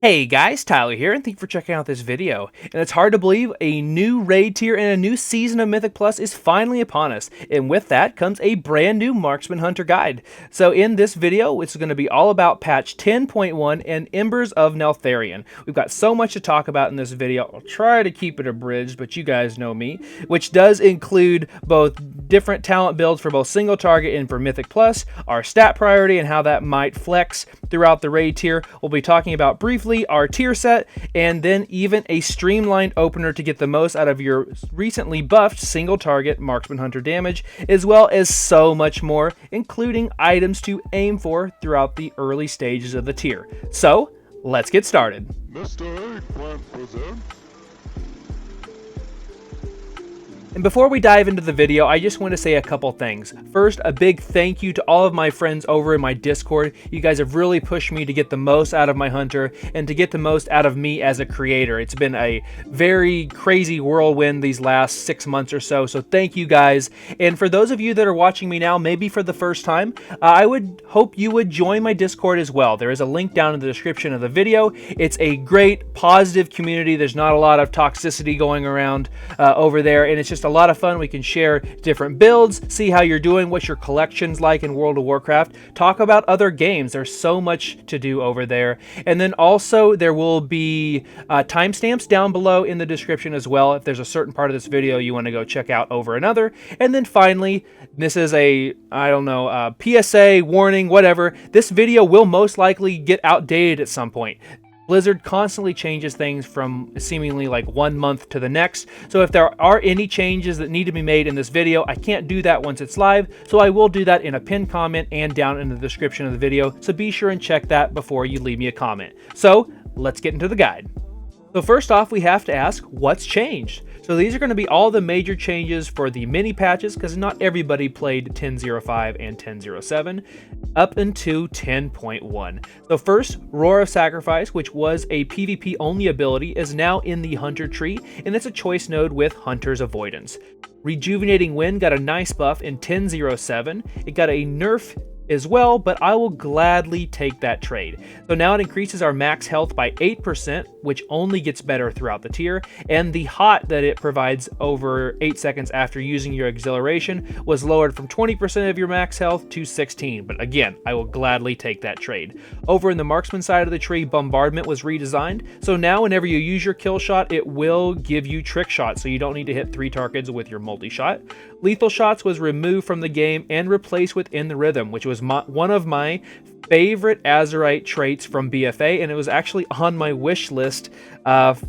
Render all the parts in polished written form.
Hey guys, Tyler here, and thank you for checking out this video. And it's hard to believe a new raid tier and a new season of Mythic Plus is finally upon us, and with that comes a brand new Marksman Hunter guide. So in this video, it's going to be all about patch 10.1 and Embers of Neltharion. We've got so much to talk about in this video. I'll try to keep it abridged, but you guys know me, which does include both different talent builds for both single target and for Mythic Plus, our stat priority and how that might flex throughout the raid tier. We'll be talking about briefly our tier set, and then even a streamlined opener to get the most out of your recently buffed single target Marksman Hunter damage, as well as so much more, including items to aim for throughout the early stages of the tier. So, let's get started. Mr. Eggplant presents. And before we dive into the video, I just want to say a couple things. First, a big thank you to all of my friends over in my Discord. You guys have really pushed me to get the most out of my hunter and to get the most out of me as a creator. It's been a very crazy whirlwind these last 6 months or so, so thank you guys. And for those of you that are watching me now, maybe for the first time, I would hope you would join my Discord as well. There is a link down in the description of the video. It's a great, positive community. There's not a lot of toxicity going around over there, and it's just a lot of fun. We can share different builds, see how you're doing, what your collection's like in World of Warcraft, talk about other games. There's so much to do over there. And then also there will be timestamps down below in the description as well if there's a certain part of this video you want to go check out over another. And then finally, this is a, PSA, warning, whatever. This video will most likely get outdated at some point. Blizzard constantly changes things from seemingly like 1 month to the next, so if there are any changes that need to be made in this video, I can't do that once it's live, so I will do that in a pinned comment and down in the description of the video, so be sure and check that before you leave me a comment. So, let's get into the guide. So first off, we have to ask, what's changed? So these are going to be all the major changes for the mini patches, because not everybody played 10.05 and 10.07 up until 10.1. So first, Roar of Sacrifice, which was a PvP only ability, is now in the Hunter tree, and it's a choice node with Hunter's Avoidance. Rejuvenating Wind got a nice buff in 10.07. It got a nerf as well, but I will gladly take that trade. So now it increases our max health by 8%, which only gets better throughout the tier, and the hot that it provides over 8 seconds after using your exhilaration was lowered from 20% of your max health to 16, but again, I will gladly take that trade. Over in the marksman side of the tree, Bombardment was redesigned, so now whenever you use your kill shot, it will give you trick shot, so you don't need to hit 3 targets with your multi-shot. Lethal shots was removed from the game and replaced with In the Rhythm, which was one of my favorite Azerite traits from BFA, and it was actually on my wish list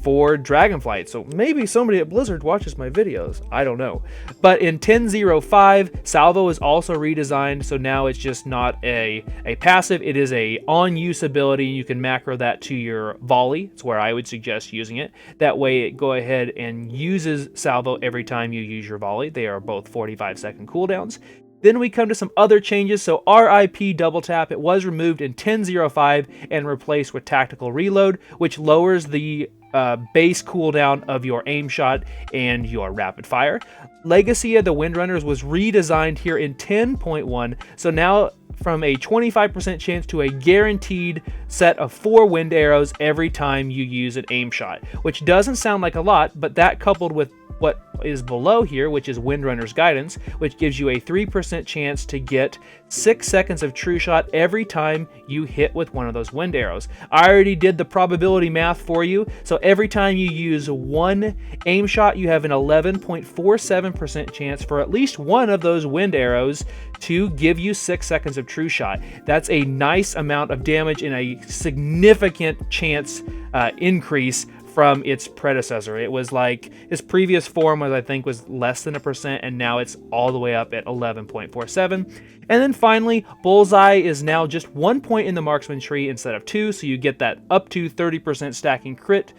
for Dragonflight. So maybe somebody at Blizzard watches my videos. I don't know. But in 10.05, Salvo is also redesigned, so now it's just not a passive. It is a on-use ability. You can macro that to your volley. It's where I would suggest using it. That way it go ahead and uses Salvo every time you use your volley. They are both 45-second cooldowns. Then we come to some other changes. So RIP double tap, it was removed in 10.05 and replaced with tactical reload, which lowers the base cooldown of your aim shot and your rapid fire. Legacy of the Windrunners was redesigned here in 10.1. So now from a 25% chance to a guaranteed set of 4 wind arrows every time you use an aim shot, which doesn't sound like a lot, but that coupled with what is below here, which is Windrunner's Guidance, which gives you a 3% chance to get 6 seconds of true shot every time you hit with one of those wind arrows. I already did the probability math for you, so every time you use one aim shot, you have an 11.47% chance for at least one of those wind arrows to give you 6 seconds of true shot. That's a nice amount of damage and a significant chance increase from its predecessor. It was like, its previous form was, I think, was less than 1%, and now it's all the way up at 11.47. And then finally, Bullseye is now just 1 point in the marksman tree instead of 2, so you get that up to 30% stacking crit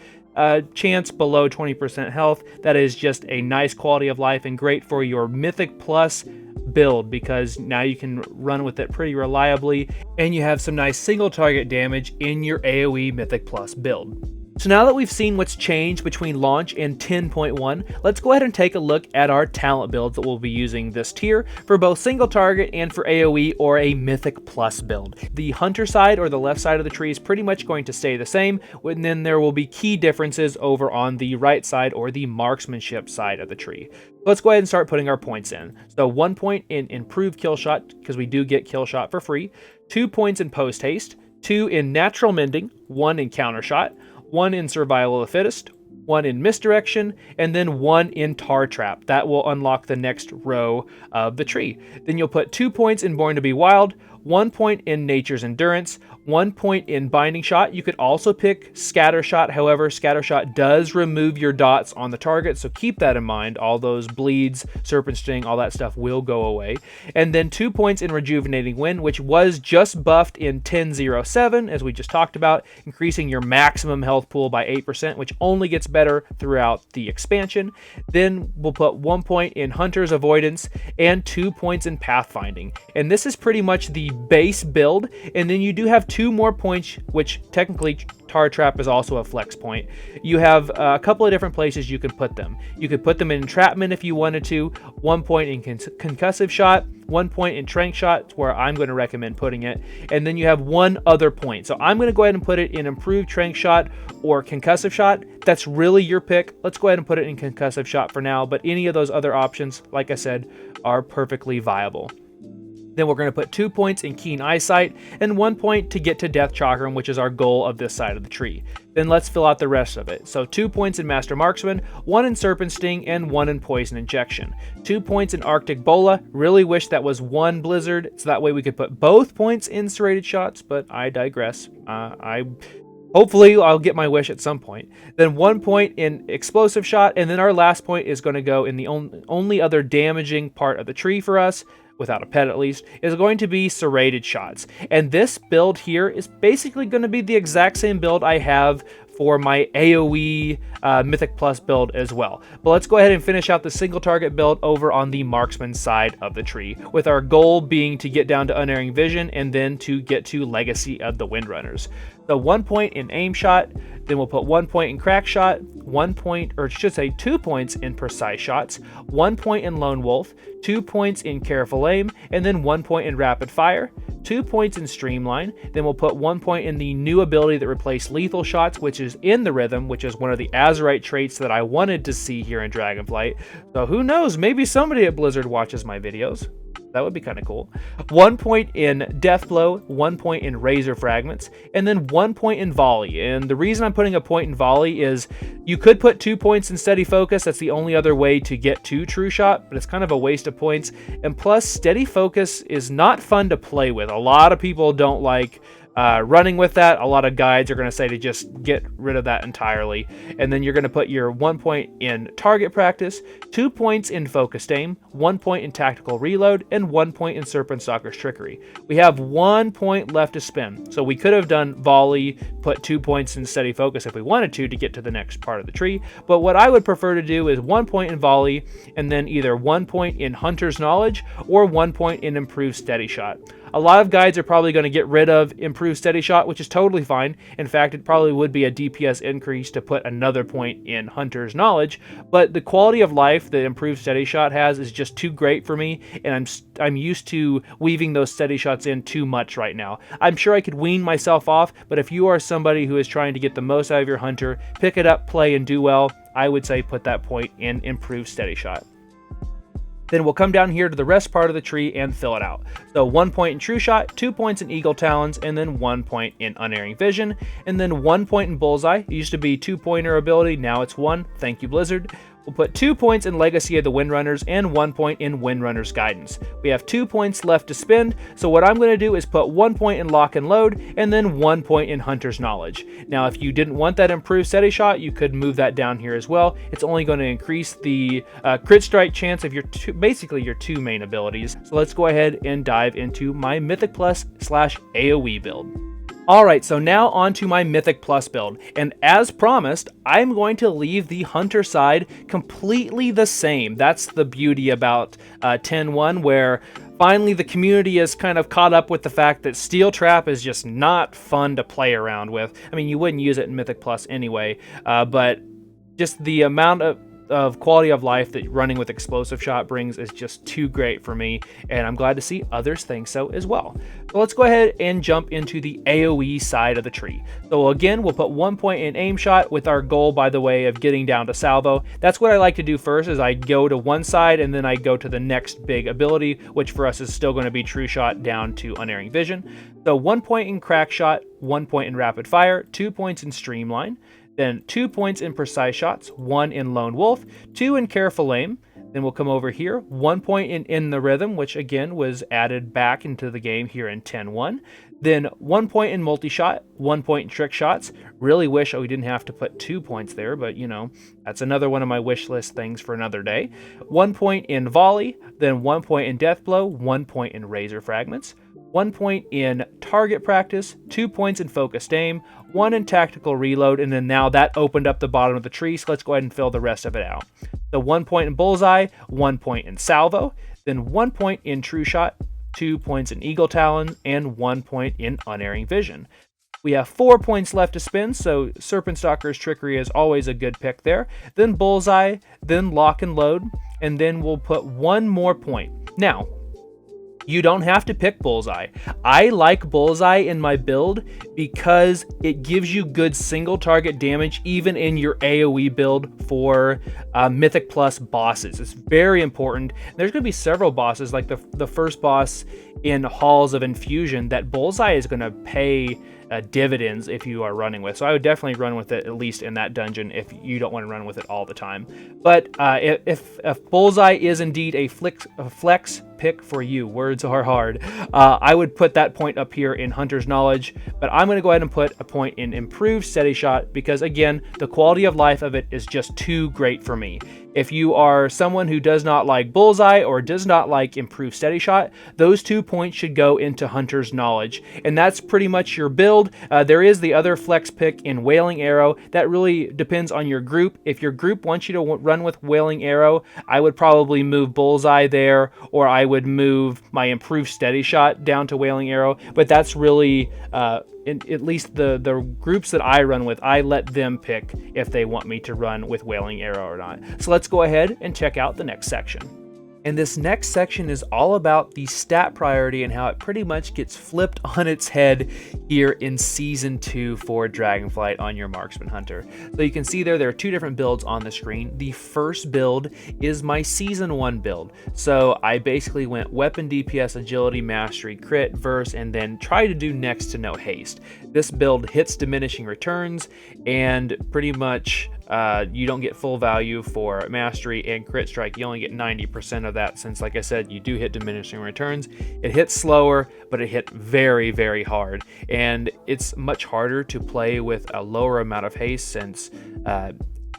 chance below 20% health. That is just a nice quality of life and great for your Mythic Plus build, because now you can run with it pretty reliably, and you have some nice single target damage in your AoE Mythic Plus build. So now that we've seen what's changed between launch and 10.1, let's go ahead and take a look at our talent builds that we'll be using this tier for both single target and for AoE or a Mythic Plus build. The hunter side or the left side of the tree is pretty much going to stay the same, and then there will be key differences over on the right side or the marksmanship side of the tree. Let's go ahead and start putting our points in. So 1 point in improved kill shot, because we do get kill shot for free, 2 points in post haste, 2 in natural mending, 1 in counter shot, 1 in survival of the fittest, 1 in misdirection, and then 1 in tar trap. That will unlock the next row of the tree. Then you'll put 2 points in born to be wild, 1 point in nature's endurance, 1 point in binding shot. You could also pick scatter shot. However, scatter shot does remove your dots on the target, so keep that in mind. All those bleeds, serpent sting, all that stuff will go away. And then 2 points in rejuvenating wind, which was just buffed in 10.07, as we just talked about, increasing your maximum health pool by 8%, which only gets better throughout the expansion. Then we'll put 1 point in hunter's avoidance and 2 points in pathfinding. And this is pretty much the base build, and then you do have 2 more points, which technically tar trap is also a flex point. You have a couple of different places you can put them. You could put them in entrapment if you wanted to, 1 point in concussive shot, 1 point in trank shot, where I'm going to recommend putting it, and then you have 1 other point. So I'm going to go ahead and put it in improved trank shot or concussive shot. That's really your pick. Let's go ahead and put it in concussive shot for now, but any of those other options, like I said, are perfectly viable. Then we're going to put 2 points in Keen Eyesight and 1 point to get to Death Chakram, which is our goal of this side of the tree. Then let's fill out the rest of it. So 2 points in Master Marksman, 1 in Serpent Sting, and 1 in Poison Injection. 2 points in Arctic Bola. Really wish that was 1 Blizzard, so that way we could put both points in Serrated Shots, but I digress. Hopefully, I'll get my wish at some point. Then 1 point in Explosive Shot, and then our last point is going to go in the only other damaging part of the tree for us, without a pet at least, is going to be Serrated Shots. And this build here is basically going to be the exact same build I have for my AoE Mythic Plus build as well. But let's go ahead and finish out the single target build over on the marksman side of the tree, with our goal being to get down to Unerring Vision and then to get to Legacy of the Windrunners. So 1 point in aim shot, then we'll put 1 point in crack shot, 1 point, or should say 2 points in precise shots, 1 point in lone wolf, 2 points in careful aim, and then 1 point in rapid fire, 2 points in streamline. Then we'll put 1 point in the new ability that replaced lethal shots, which is in the rhythm, which is one of the Azurite traits that I wanted to see here in Dragonflight. So who knows, maybe somebody at Blizzard watches my videos. That would be kind of cool. 1 point in Deathblow, 1 point in Razor Fragments, and then 1 point in Volley. And the reason I'm putting a point in Volley is you could put 2 points in Steady Focus. That's the only other way to get to True Shot, but it's kind of a waste of points. And plus, Steady Focus is not fun to play with. A lot of people don't like running with that. A lot of guides are going to say to just get rid of that entirely. And then you're going to put your 1 point in target practice, 2 points in focused aim, 1 point in tactical reload, and 1 point in Serpent Stalker's Trickery. We have 1 point left to spend. So we could have done Volley, put 2 points in steady focus if we wanted to get to the next part of the tree. But what I would prefer to do is 1 point in Volley, and then either 1 point in Hunter's Knowledge or 1 point in Improved Steady Shot. A lot of guides are probably going to get rid of Improved Steady Shot, which is totally fine. In fact, it probably would be a DPS increase to put another point in Hunter's Knowledge, but the quality of life that Improved Steady Shot has is just too great for me, and I'm used to weaving those steady shots in too much right now. I'm sure I could wean myself off, but if you are somebody who is trying to get the most out of your Hunter, pick it up, play, and do well, I would say put that point in Improved Steady Shot. Then we'll come down here to the rest part of the tree and fill it out. So 1 point in True Shot, 2 points in Eagle Talons, and then 1 point in Unerring Vision, and then 1 point in Bullseye. It used to be 2-pointer ability, now it's 1. Thank you, Blizzard. We'll put 2 points in Legacy of the Windrunners and 1 point in Windrunners Guidance. We have 2 points left to spend, so what I'm going to do is put 1 point in Lock and Load and then 1 point in Hunter's Knowledge. Now, if you didn't want that Improved Steady Shot, you could move that down here as well. It's only going to increase the crit strike chance of your basically your two main abilities. So let's go ahead and dive into my Mythic Plus / AoE build. Alright, so now on to my Mythic Plus build, and as promised, I'm going to leave the Hunter side completely the same. That's the beauty about 10.1, where Finally, the community has kind of caught up with the fact that Steel Trap is just not fun to play around with. I mean, you wouldn't use it in Mythic Plus anyway, but just the amount of quality of life that running with Explosive Shot brings is just too great for me, and I'm glad to see others think so as well. So let's go ahead and jump into the AoE side of the tree. So again, we'll put 1 point in aim shot with our goal, by the way, of getting down to salvo. That's what I like to do first, is I go to one side and then I go to the next big ability, which for us is still going to be True Shot down to Unerring Vision. So 1 point in Crack Shot, 1 point in Rapid Fire, 2 points in Streamline, then 2 points in Precise Shots, 1 in Lone Wolf, 2 in Careful Aim. Then we'll come over here, 1 point in the Rhythm, which again was added back into the game here in 10.1. Then 1 point in Multi-Shot, 1 point in Trick Shots. Really wish we didn't have to put 2 points there, but you know, that's another one of my wish list things for another day. 1 point in Volley, then 1 point in Death Blow, 1 point in Razor Fragments, 1 point in Target Practice, 2 points in Focused Aim, 1 in Tactical Reload, and then now that opened up the bottom of the tree, so let's go ahead and fill the rest of it out. So 1 point in Bullseye, 1 point in Salvo, then 1 point in True Shot, 2 points in Eagle Talon, and 1 point in Unerring Vision. We have 4 points left to spend, so Serpent Stalker's Trickery is always a good pick there. Then Bullseye, then Lock and Load, and then we'll put 1 more point. Now, you don't have to pick Bullseye. I like Bullseye in my build because it gives you good single target damage even in your AoE build for Mythic Plus bosses. It's very important. There's going to be several bosses, like the first boss in Halls of Infusion, that Bullseye is going to pay dividends if you are running with. So I would definitely run with it, at least in that dungeon, if you don't want to run with it all the time. But if Bullseye is indeed a flex pick for you, words are hard, I would put that point up here in Hunter's Knowledge, but I'm going to go ahead and put a point in Improved Steady Shot because, again, the quality of life of it is just too great for me. If you are someone who does not like Bullseye or does not like Improved Steady Shot, those 2 points should go into Hunter's Knowledge. And that's pretty much your build. There is the other flex pick in Wailing Arrow. That really depends on your group. If your group wants you to run with Wailing Arrow, I would probably move Bullseye there, or I would move my Improved Steady Shot down to Wailing Arrow. But that's really... at least the groups that I run with, I let them pick if they want me to run with Wailing Arrow or not. So let's go ahead and check out the next section. And this next section is all about the stat priority and how it pretty much gets flipped on its head here in Season 2 for Dragonflight on your Marksman Hunter. So you can see there are 2 different builds on the screen. The first build is my Season 1 build. So I basically went Weapon DPS, Agility, Mastery, Crit, Verse, and then try to do next to no haste. This build hits diminishing returns, and pretty much you don't get full value for Mastery and Crit Strike. You only get 90% of that since, like I said, you do hit diminishing returns. It hits slower, but it hit very, very hard. And it's much harder to play with a lower amount of haste since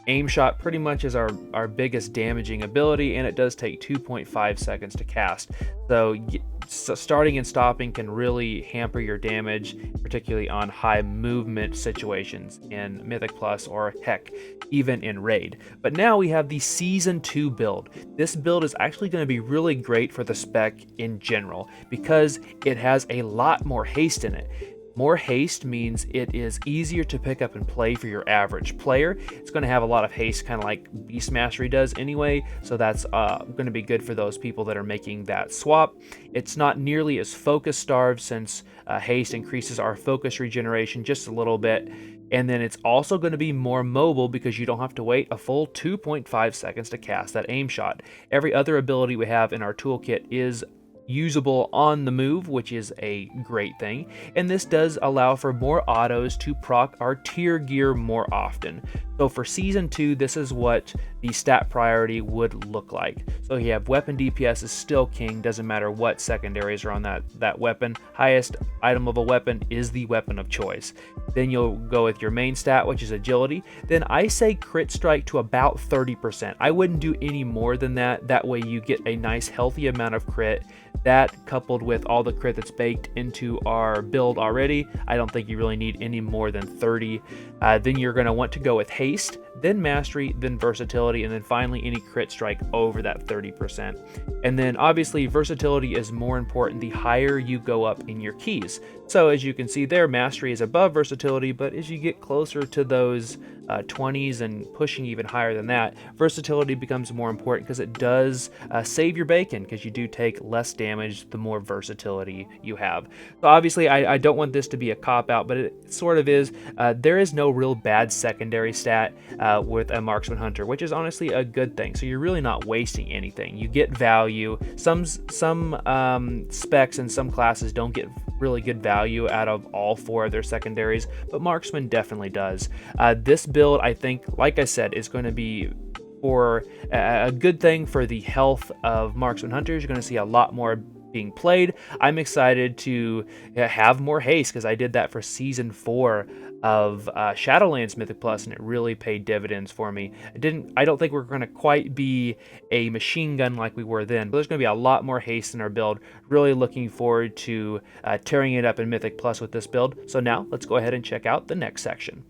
Aim Shot pretty much is our biggest damaging ability, and it does take 2.5 seconds to cast. So starting and stopping can really hamper your damage, particularly on high movement situations in Mythic Plus, or heck, even in Raid. But now we have the Season 2 build. This build is actually going to be really great for the spec in general because it has a lot more haste in it. More haste means it is easier to pick up and play for your average player. It's going to have a lot of haste, kind of like Beast Mastery does anyway, so that's going to be good for those people that are making that swap. It's not nearly as focus starved since haste increases our focus regeneration just a little bit. And then it's also going to be more mobile because you don't have to wait a full 2.5 seconds to cast that aim shot. Every other ability we have in our toolkit is usable on the move, which is a great thing, and this does allow for more autos to proc our tier gear more often. So for Season 2, this is what the stat priority would look like. So you have Weapon DPS is still king, doesn't matter what secondaries are on that weapon. Highest item level weapon is the weapon of choice. Then you'll go with your main stat, which is Agility. Then I say Crit Strike to about 30%. I wouldn't do any more than that. That way you get a nice healthy amount of crit That coupled with all the crit that's baked into our build already, I don't think you really need any more than 30. Then you're going to want to go with Haste, then Mastery, then Versatility, and then finally any crit strike over that 30%. And then obviously Versatility is more important the higher you go up in your keys. So as you can see there, Mastery is above Versatility, but as you get closer to those 20s and pushing even higher than that, Versatility becomes more important because it does save your bacon, because you do take less damage the more versatility you have. So obviously I don't want this to be a cop-out, but it sort of is. There is no real bad secondary stat with a Marksman Hunter, which is honestly a good thing. So you're really not wasting anything. You get value. Some specs and some classes don't get really good value out of all 4 of their secondaries, but Marksman definitely does. This build, I think, like I said, is going to be for a good thing for the health of Marksman Hunters. You're going to see a lot more being played. I'm excited to have more haste because I did that for season 4 of Shadowlands Mythic Plus, and it really paid dividends for me. I don't think we're going to quite be a machine gun like we were then, but there's going to be a lot more haste in our build. Really looking forward to tearing it up in Mythic Plus with this build. So now let's go ahead and check out the next section.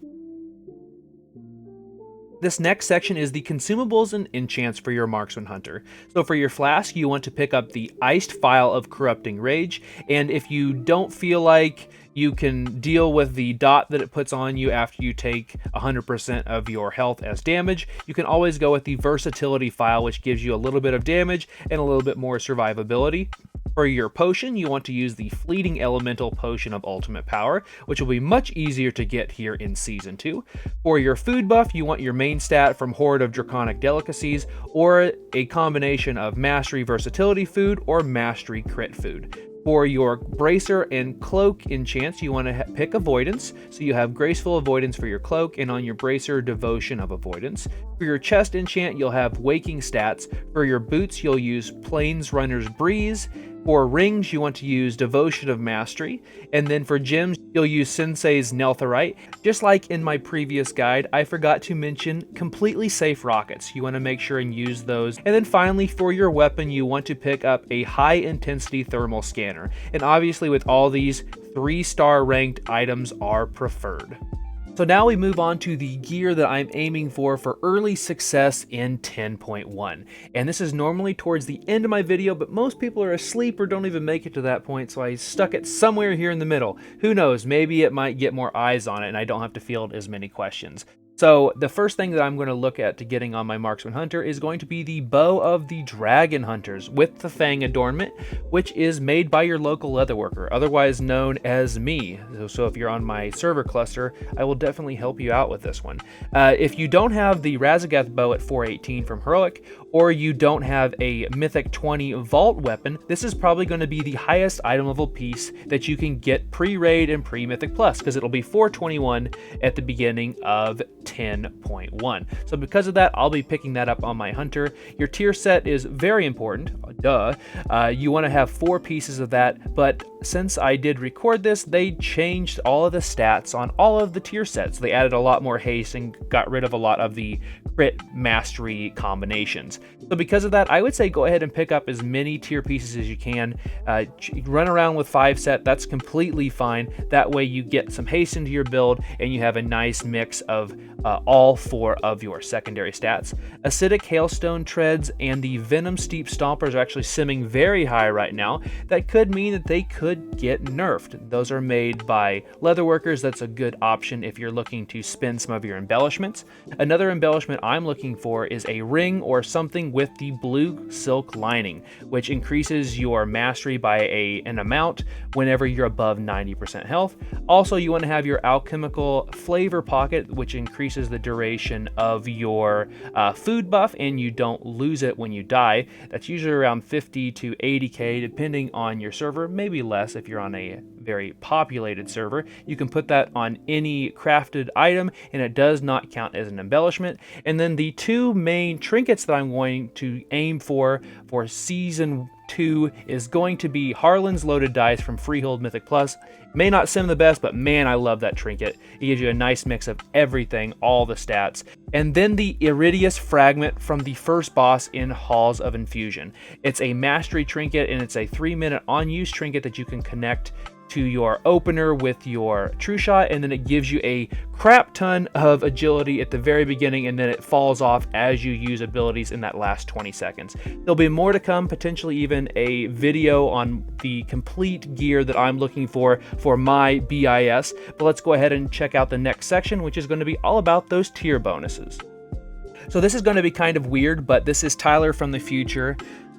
This next section is the consumables and enchants for your Marksman Hunter. So for your flask, you want to pick up the Iced Phial of Corrupting Rage, and if you don't feel like you can deal with the dot that it puts on you after you take 100% of your health as damage, you can always go with the Versatility Phial, which gives you a little bit of damage and a little bit more survivability. For your potion, you want to use the Fleeting Elemental Potion of Ultimate Power, which will be much easier to get here in Season 2. For your food buff, you want your main stat from Horde of Draconic Delicacies, or a combination of Mastery Versatility Food or Mastery Crit Food. For your Bracer and Cloak enchants, you want to pick Avoidance, so you have Graceful Avoidance for your Cloak, and on your Bracer, Devotion of Avoidance. For your chest enchant, you'll have Waking stats. For your boots, you'll use Plains Runner's Breeze. For rings, you want to use Devotion of Mastery. And then for gems, you'll use Sensei's Nelthorite. Just like in my previous guide, I forgot to mention completely safe rockets. You want to make sure and use those. And then finally, for your weapon, you want to pick up a high-intensity thermal scanner. And obviously with all these, 3-star ranked items are preferred. So now we move on to the gear that I'm aiming for early success in 10.1. And this is normally towards the end of my video, but most people are asleep or don't even make it to that point, so I stuck it somewhere here in the middle. Who knows, maybe it might get more eyes on it and I don't have to field as many questions. So the first thing that I'm going to look at to getting on my Marksman Hunter is going to be the Bow of the Dragon Hunters with the Fang adornment, which is made by your local leatherworker, otherwise known as me. So if you're on my server cluster, I will definitely help you out with this one. If you don't have the Razagath bow at 418 from Heroic, or you don't have a Mythic 20 Vault weapon, this is probably going to be the highest item level piece that you can get pre-raid and pre-Mythic Plus, because it'll be 421 at the beginning of 10.1. So because of that, I'll be picking that up on my Hunter. Your tier set is very important, duh. You want to have 4 pieces of that, but since I did record this, they changed all of the stats on all of the tier sets. They added a lot more haste and got rid of a lot of the crit mastery combinations. So because of that, I would say go ahead and pick up as many tier pieces as you can. Run around with 5 set, that's completely fine. That way you get some haste into your build and you have a nice mix of all 4 of your secondary stats. Acidic Hailstone Treads and the Venom Steep Stompers are actually simming very high right now. That could mean that they could get nerfed. Those are made by leatherworkers. That's a good option if you're looking to spin some of your embellishments. Another embellishment I'm looking for is a ring or something with the blue silk lining, which increases your mastery by an amount whenever you're above 90% health. Also, you want to have your alchemical flavor pocket, which increases the duration of your food buff, and you don't lose it when you die. That's usually around 50 to 80k depending on your server, maybe less if you're on a very populated server. You can put that on any crafted item and it does not count as an embellishment. And then the 2 main trinkets that I'm going to aim for season 2 is going to be Harlan's Loaded Dice from Freehold Mythic Plus. May not sim the best, but man, I love that trinket. It gives you a nice mix of everything, all the stats. And then the Iridius Fragment from the first boss in Halls of Infusion. It's a mastery trinket, and it's a 3-minute on-use trinket that you can connect to your opener with your true shot, and then it gives you a crap ton of agility at the very beginning, and then it falls off as you use abilities in that last 20 seconds. There'll be more to come, potentially even a video on the complete gear that I'm looking for my BIS, but let's go ahead and check out the next section, which is going to be all about those tier bonuses. So this is going to be kind of weird, but this is Tyler from the future.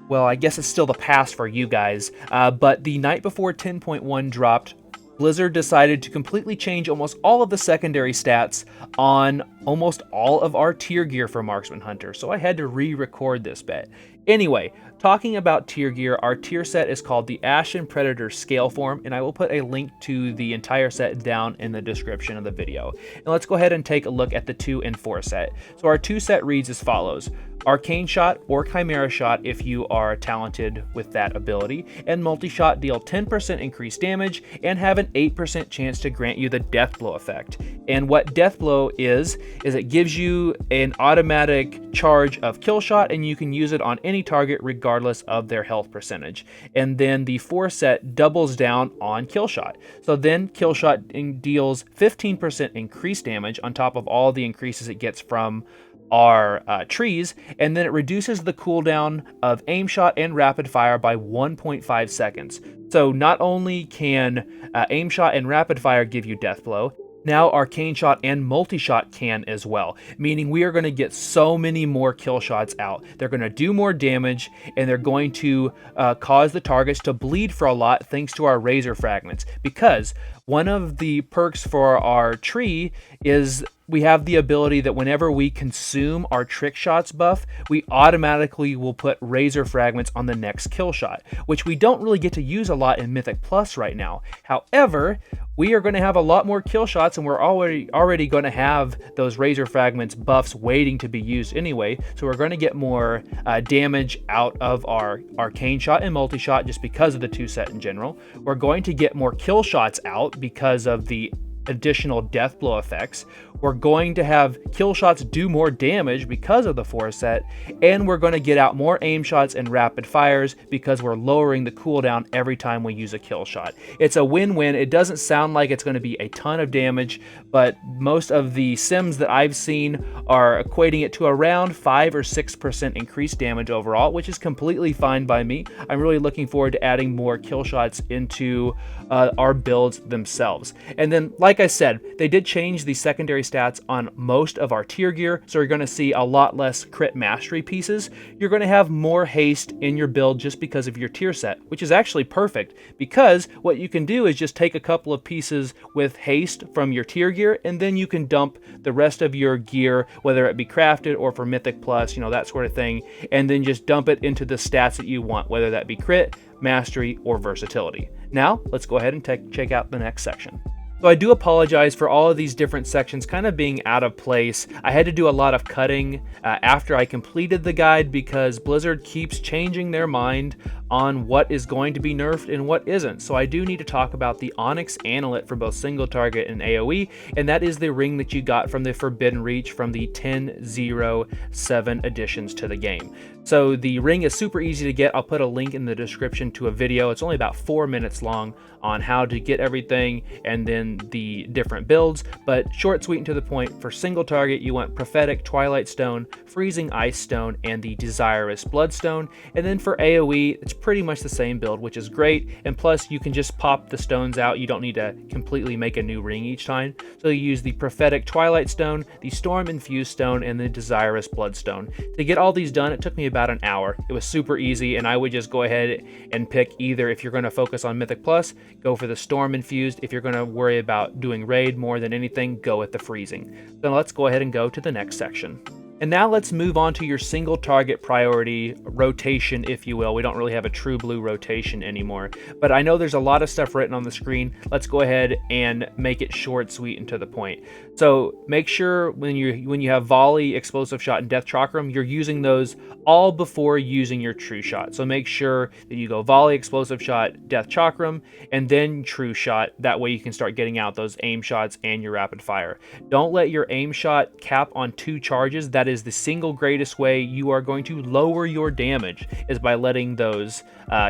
Well, I guess it's still the past for you guys, but the night before 10.1 dropped, Blizzard decided to completely change almost all of the secondary stats on almost all of our tier gear for Marksman Hunter, so I had to re-record this bit. Anyway, talking about tier gear, our tier set is called the Ashen Predator Scale Form, and I will put a link to the entire set down in the description of the video. And let's go ahead and take a look at the 2 and 4 set. So our 2 set reads as follows: Arcane Shot or Chimera Shot if you are talented with that ability, and Multi-Shot deal 10% increased damage and have an 8% chance to grant you the Death Blow effect. And what Death Blow is it gives you an automatic charge of Kill Shot, and you can use it on any target regardless of their health percentage. And then the 4 set doubles down on Kill Shot. So then Kill Shot deals 15% increased damage on top of all the increases it gets from our trees, and then it reduces the cooldown of aim shot and rapid fire by 1.5 seconds. So not only can aim shot and rapid fire give you death blow, now Arcane Shot and Multi-Shot can as well, meaning we are going to get so many more kill shots out. They're going to do more damage, and they're going to cause the targets to bleed for a lot thanks to our Razor Fragments, because one of the perks for our tree is we have the ability that whenever we consume our Trick Shots buff, we automatically will put Razor Fragments on the next kill shot, which we don't really get to use a lot in Mythic Plus right now. However, we are going to have a lot more kill shots, and we're already going to have those Razor Fragments buffs waiting to be used anyway, so we're going to get more damage out of our Arcane Shot and Multi-Shot just because of the 2 set in general. We're going to get more kill shots out because of the additional death blow effects. We're going to have kill shots do more damage because of the 4 set, and we're going to get out more aim shots and rapid fires because we're lowering the cooldown every time we use a kill shot. It's a win-win. It doesn't sound like it's going to be a ton of damage, but most of the sims that I've seen are equating it to around 5 or 6% increased damage overall, which is completely fine by me. I'm really looking forward to adding more kill shots into our builds themselves. And then, like I said, they did change the secondary stats on most of our tier gear, so you're going to see a lot less crit mastery pieces. You're going to have more haste in your build just because of your tier set, which is actually perfect, because what you can do is just take a couple of pieces with haste from your tier gear, and then you can dump the rest of your gear, whether it be crafted or for Mythic Plus, that sort of thing, and then just dump it into the stats that you want, whether that be crit, mastery, or versatility. Now, let's go ahead and check out the next section. So I do apologize for all of these different sections kind of being out of place. I had to do a lot of cutting after I completed the guide because Blizzard keeps changing their mind on what is going to be nerfed and what isn't. So I do need to talk about the Onyx Annulet for both single target and AoE, and that is the ring that you got from the Forbidden Reach from the 10.07 additions to the game. So the ring is super easy to get. I'll put a link in the description to a video. It's only about 4 minutes long on how to get everything and then the different builds, but short, sweet, and to the point. For single target, you want Prophetic Twilight Stone, Freezing Ice Stone, and the Desirous Bloodstone. And then for AoE, it's pretty much the same build, which is great. And plus, you can just pop the stones out. You don't need to completely make a new ring each time. So you use the Prophetic Twilight Stone, the Storm Infused Stone, and the Desirous Bloodstone. To get all these done, it took me about an hour. It was super easy, and I would just go ahead and pick either, if you're going to focus on Mythic Plus, go for the Storm Infused. If you're going to worry about doing raid more than anything, go with the Freezing. Then let's go ahead and go to the next section. And now let's move on to your single target priority rotation, if you will. We don't really have a true blue rotation anymore, but I know there's a lot of stuff written on the screen. Let's go ahead and make it short, sweet, and to the point. So make sure when you have volley, explosive shot, and death chakram, you're using those all before using your true shot. So make sure that you go volley, explosive shot, death chakram, and then true shot. That way you can start getting out those aim shots and your rapid fire. Don't let your aim shot cap on 2 charges. That is the single greatest way you are going to lower your damage, is by letting those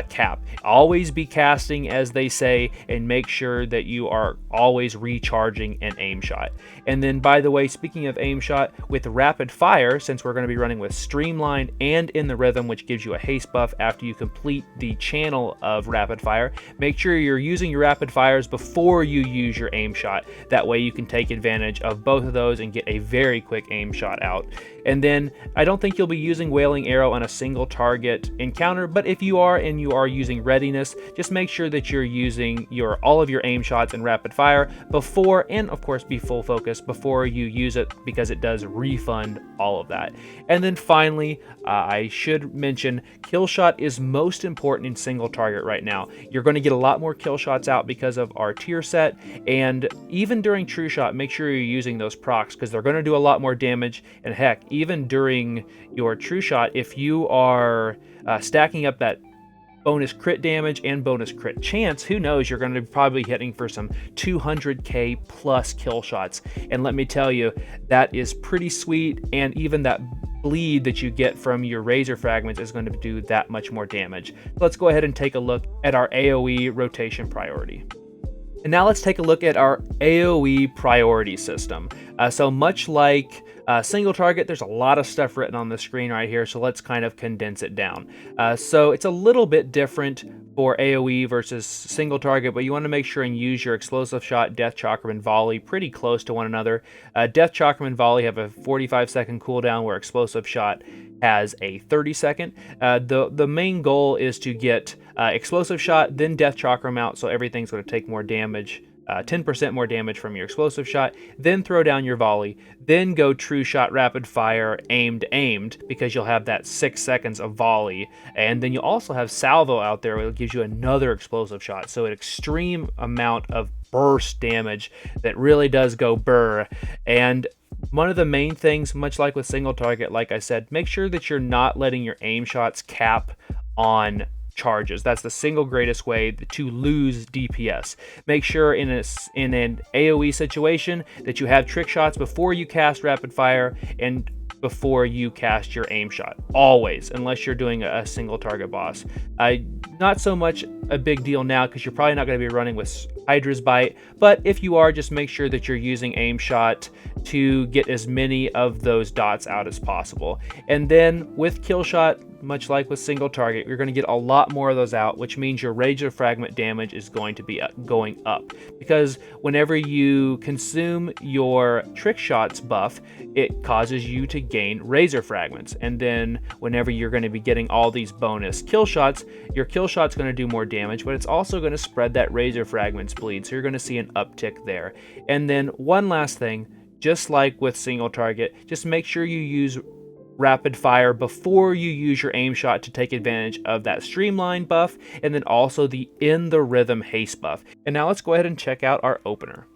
cap. Always be casting, as they say, and make sure that you are always recharging an aim shot. And then, by the way, speaking of aim shot, with rapid fire, since we're going to be running with streamline and in the rhythm, which gives you a haste buff after you complete the channel of rapid fire, make sure you're using your rapid fires before you use your aim shot. That way you can take advantage of both of those and get a very quick aim shot out. And then I don't think you'll be using Wailing Arrow on a single target encounter, but if you are and you are using readiness, just make sure that you're using all of your aim shots and rapid fire before, and of course be full focus before you use it, because it does refund all of that. And then finally, I should mention, kill shot is most important in single target right now. You're going to get a lot more kill shots out because of our tier set, and even during true shot, make sure you're using those procs, because they're going to do a lot more damage. And heck, even during your true shot, if you are stacking up that bonus crit damage and bonus crit chance, who knows, you're going to be probably hitting for some 200k plus kill shots. And let me tell you, that is pretty sweet, and even that bleed that you get from your razor fragments is going to do that much more damage. Let's go ahead and take a look at our AoE rotation priority. And now let's take a look at our AoE priority system. So much like single target, there's a lot of stuff written on the screen right here, so let's kind of condense it down. So it's a little bit different for AoE versus single target, but you want to make sure and use your explosive shot, death chakram, and volley pretty close to one another. Death chakram and volley have a 45-second cooldown, where explosive shot has a 30-second. The main goal is to get explosive shot, then death chakram out, so everything's going to take more damage. 10% more damage from your explosive shot, then throw down your volley, then go true shot, rapid fire, aimed, because you'll have that 6 seconds of volley, and then you'll also have salvo out there, which gives you another explosive shot, so an extreme amount of burst damage that really does go burr. And one of the main things, much like with single target, like I said, make sure that you're not letting your aim shots cap on charges. That's the single greatest way to lose DPS. Make sure in an AoE situation that you have trick shots before you cast rapid fire and before you cast your aim shot, always, unless you're doing a single target boss. Not so much a big deal now, because you're probably not going to be running with Hydra's Bite, but if you are, just make sure that you're using aim shot to get as many of those dots out as possible. And then with kill shot, much like with single target, you're going to get a lot more of those out, which means your razor fragment damage is going to be going up, because whenever you consume your trick shots buff, it causes you to gain razor fragments, and then whenever you're going to be getting all these bonus kill shots, your kill shot's going to do more damage, but it's also going to spread that razor fragments bleed, so you're going to see an uptick there. And then one last thing, just like with single target, just make sure you use rapid fire before you use your aim shot to take advantage of that streamline buff, and then also the in the rhythm haste buff. And now let's go ahead and check out our opener.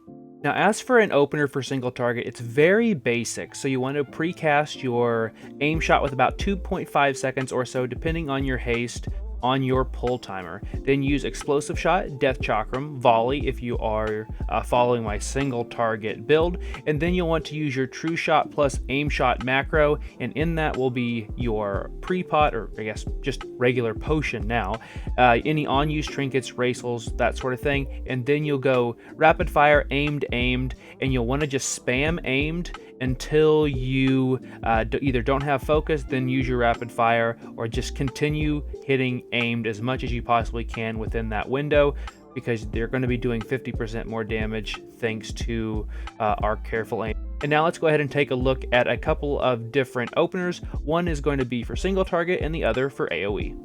Now, as for an opener for single target, it's very basic. So you want to precast your aim shot with about 2.5 seconds or so, depending on your haste, on your pull timer. Then use explosive shot, death chakram, volley if you are following my single target build, and then you'll want to use your true shot plus aim shot macro, and in that will be your pre-pot, or I guess just regular potion now, any on-use trinkets, racels, that sort of thing, and then you'll go rapid fire, aimed, and you'll want to just spam aimed until you either don't have focus, then use your rapid fire, or just continue hitting aimed as much as you possibly can within that window, because they're going to be doing 50% more damage thanks to our careful aim. And now let's go ahead and take a look at a couple of different openers. One is going to be for single target and the other for AoE.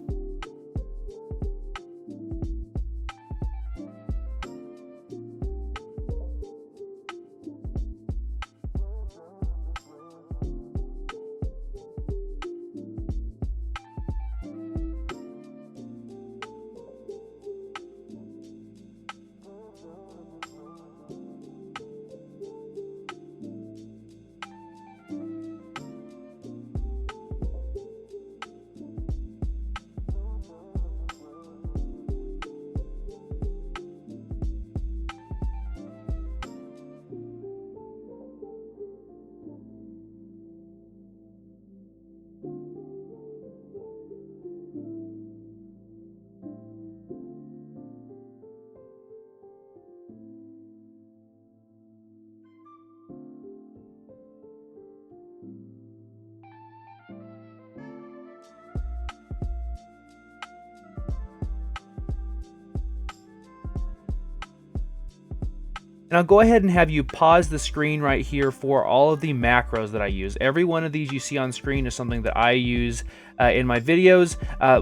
And I'll go ahead and have you pause the screen right here for all of the macros that I use. Every one of these you see on screen is something that I use in my videos.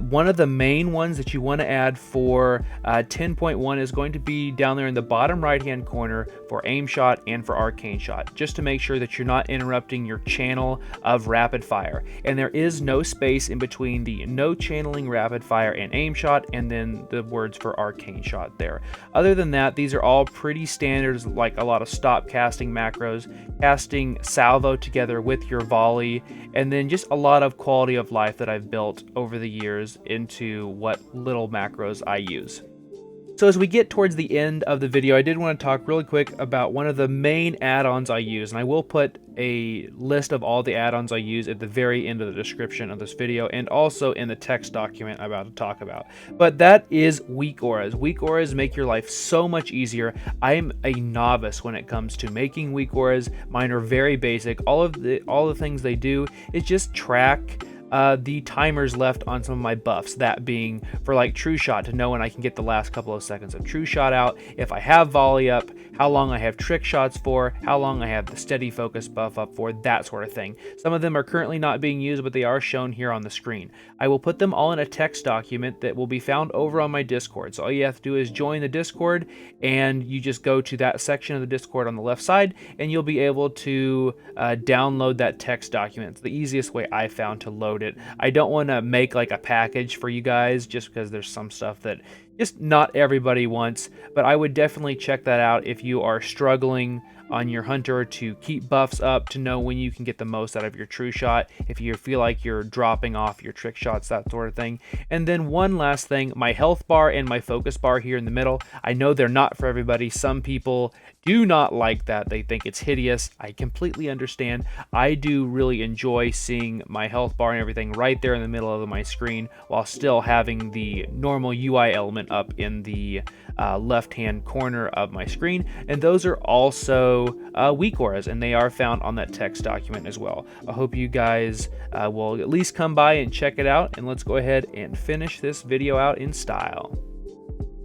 One of the main ones that you want to add for 10.1 is going to be down there in the bottom right hand corner for aim shot and for arcane shot, just to make sure that you're not interrupting your channel of rapid fire. And there is no space in between the no channeling rapid fire and aim shot and then the words for arcane shot there. Other than that, these are all pretty standard, like a lot of stop casting macros, casting salvo together with your volley, and then just a lot of quality of life that I've built over the years into what little macros I use. So as we get towards the end of the video, I did want to talk really quick about one of the main add-ons I use, and I will put a list of all the add-ons I use at the very end of the description of this video and also in the text document I'm about to talk about. But that is weak auras. Weak auras make your life so much easier. I'm a novice when it comes to making weak auras. Mine are very basic. All the things they do is just track the timers left on some of my buffs, that being for like true shot to know when I can get the last couple of seconds of true shot out, if I have volley up, how long I have trick shots for, how long I have the steady focus buff up for, that sort of thing. Some of them are currently not being used, but they are shown here on the screen. I will put them all in a text document that will be found over on my Discord. So all you have to do is join the Discord, and you just go to that section of the Discord on the left side, and you'll be able to download that text document. It's the easiest way I found to load it. I don't want to make like a package for you guys just because there's some stuff that just not everybody wants, but I would definitely check that out if you are struggling on your hunter to keep buffs up, to know when you can get the most out of your true shot, if you feel like you're dropping off your trick shots, that sort of thing. And then one last thing, my health bar and my focus bar here in the middle, I know they're not for everybody. Some people do not like that. They think it's hideous. I completely understand. I do really enjoy seeing my health bar and everything right there in the middle of my screen while still having the normal UI element up in the left hand corner of my screen. And those are also weak auras, and they are found on that text document as well. I hope you guys will at least come by and check it out, and let's go ahead and finish this video out in style.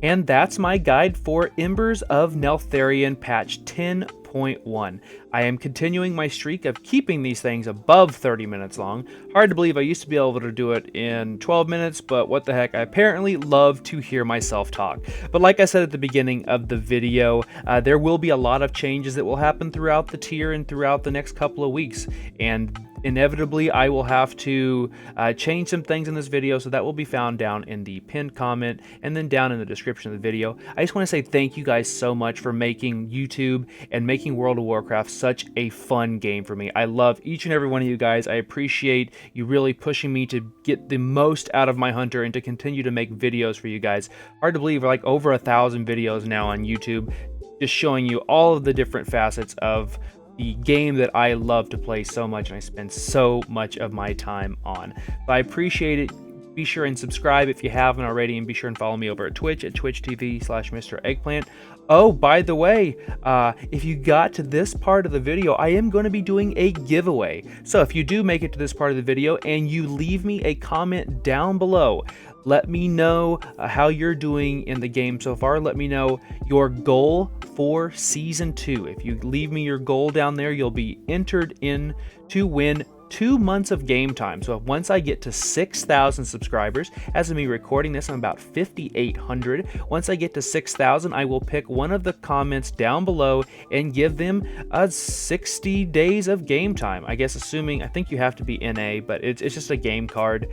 And that's my guide for Embers of Neltharion patch 10.1. I am continuing my streak of keeping these things above 30 minutes long. Hard to believe I used to be able to do it in 12 minutes, but what the heck, I apparently love to hear myself talk. But like I said at the beginning of the video, there will be a lot of changes that will happen throughout the tier and throughout the next couple of weeks, and inevitably I will have to change some things in this video, so that will be found down in the pinned comment and then down in the description of the video. I just want to say thank you guys so much for making YouTube and making World of Warcraft such a fun game for me. I love each and every one of you guys. I appreciate you really pushing me to get the most out of my hunter and to continue to make videos for you guys. Hard to believe we're like over 1,000 videos now on YouTube, just showing you all of the different facets of the game that I love to play so much and I spend so much of my time on. So I appreciate it. Be sure and subscribe if you haven't already, and be sure and follow me over at Twitch at twitch.tv/Mr. Eggplant. Oh, by the way, if you got to this part of the video, I am going to be doing a giveaway. So if you do make it to this part of the video and you leave me a comment down below, let me know how you're doing in the game so far. Let me know your goal for Season 2. If you leave me your goal down there, you'll be entered in to win 2 months of game time. So once I get to 6,000 subscribers, as of me recording this, I'm about 5,800. Once I get to 6,000, I will pick one of the comments down below and give them 60 days of game time. I guess assuming, I think you have to be NA, but it's just a game card.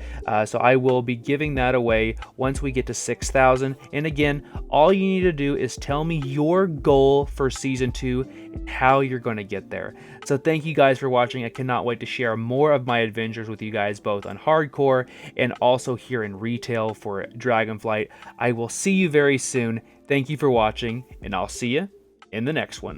So I will be giving that away once we get to 6,000. And again, all you need to do is tell me your goal for Season 2 and how you're going to get there. So thank you guys for watching. I cannot wait to share more of my adventures with you guys, both on hardcore and also here in retail for Dragonflight. I will see you very soon. Thank you for watching, and I'll see you in the next one.